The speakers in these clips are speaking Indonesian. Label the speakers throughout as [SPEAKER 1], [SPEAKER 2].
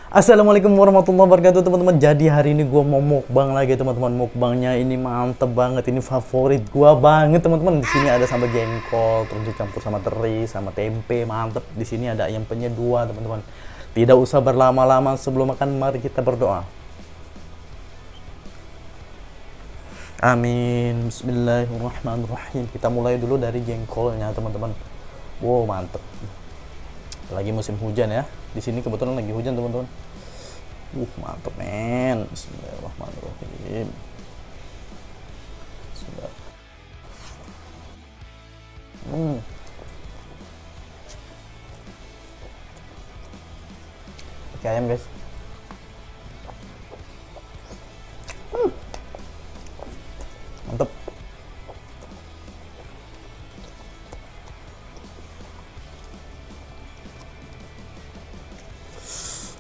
[SPEAKER 1] Assalamualaikum warahmatullahi wabarakatuh teman-teman. Jadi hari ini gua mau mukbang lagi teman-teman. Mukbangnya ini mantep banget, ini favorit gua banget teman-teman. Di sini ada sambal jengkol, terus dicampur sama teri, sama tempe, mantep. Di sini ada ayam penyet 2 teman-teman. Tidak usah berlama-lama, sebelum makan mari kita berdoa. Amin. Bismillahirrahmanirrahim. Kita mulai dulu dari jengkolnya teman-teman. Wow, mantep. Lagi musim hujan ya. Di sini kebetulan lagi hujan teman-teman. Mantep men. Bismillahirrahmanirrahim. Bismillah. Pakai ayam guys. Mantep.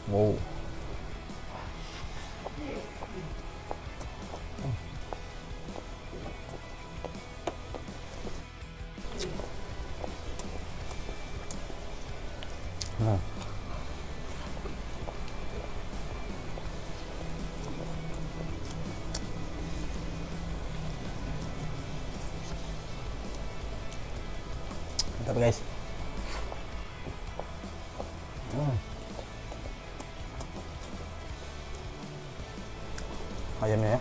[SPEAKER 1] Wow. Nah. Mantap guys. Ayamnya ya.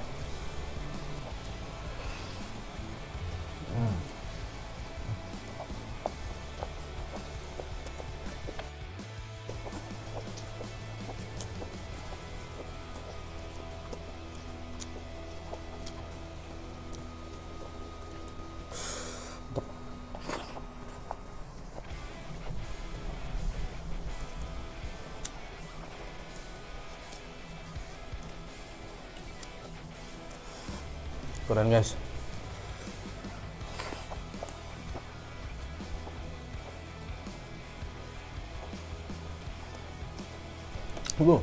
[SPEAKER 1] Keren guys. Wow.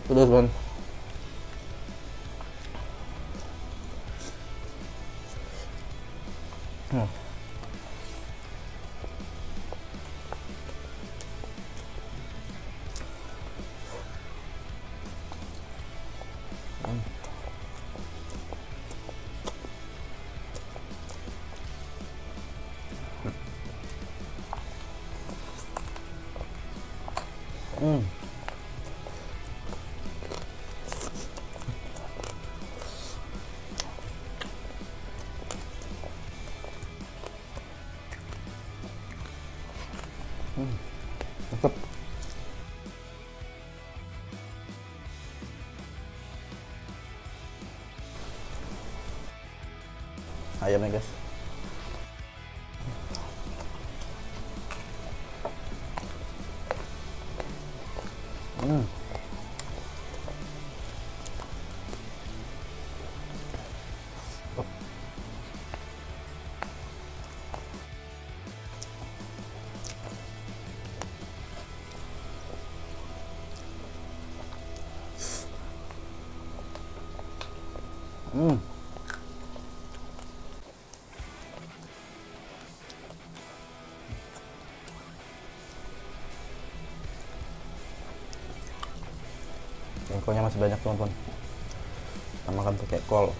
[SPEAKER 1] Pedas kan. Mantap. Ayamnya guys. Jengkolnya masih banyak teman-teman. Kita makan pakai kol.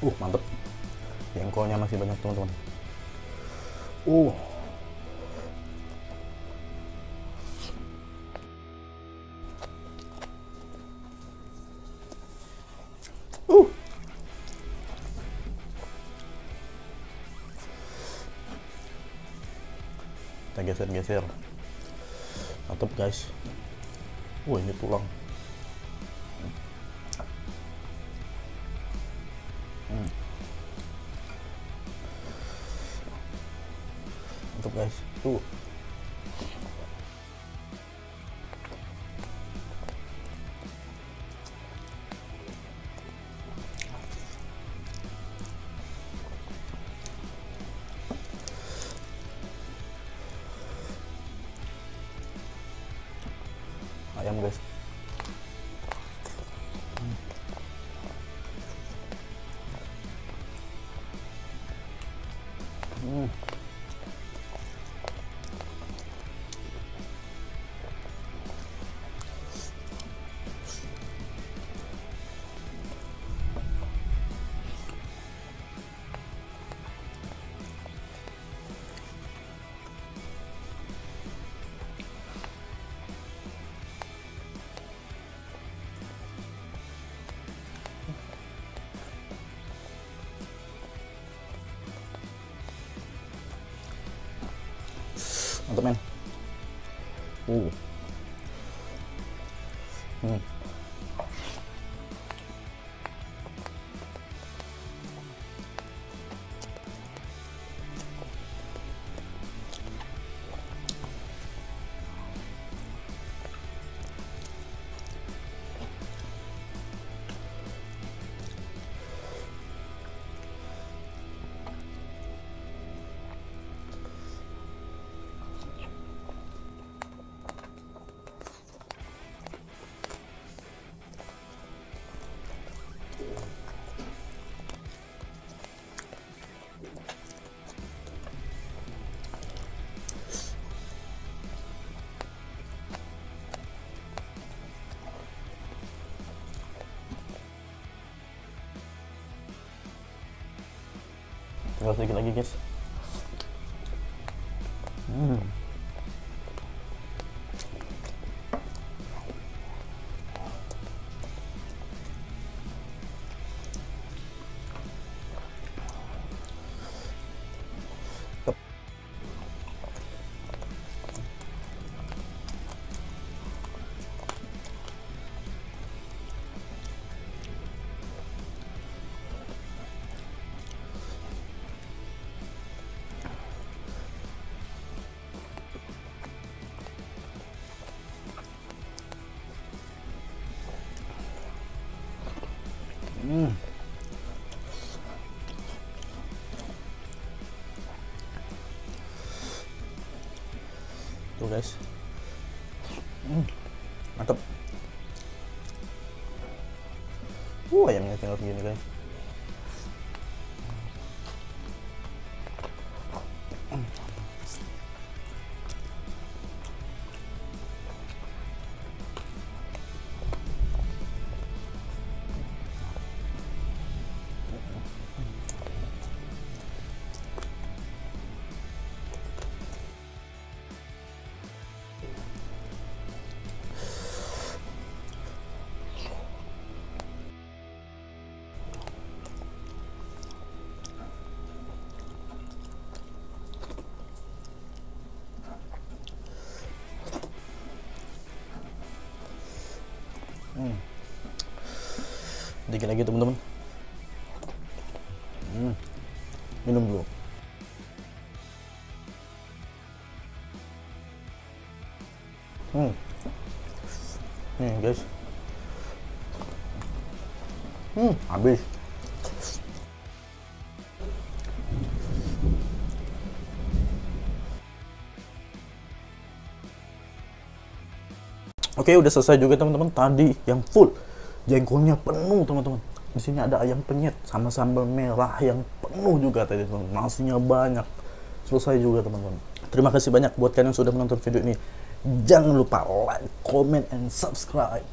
[SPEAKER 1] Mantep. Jengkolnya masih banyak teman-teman. Kita geser-geser. Mantep guys. Ini tulang. Mantep guys. Ayam guys. Mantap men. Tinggal sedikit lagi guys. Tuh guys. Mantap. Ayamnya tinggal segini guys. Dikit lagi teman-teman. Minum dulu. Nih guys. Habis. Oke, udah selesai juga teman-teman. Tadi yang full, jengkolnya penuh teman-teman. Di sini ada ayam penyet sama sambal merah yang penuh juga tadi teman-teman. Nasinya banyak. Selesai juga teman-teman. Terima kasih banyak buat kalian yang sudah menonton video ini. Jangan lupa like, comment, and subscribe.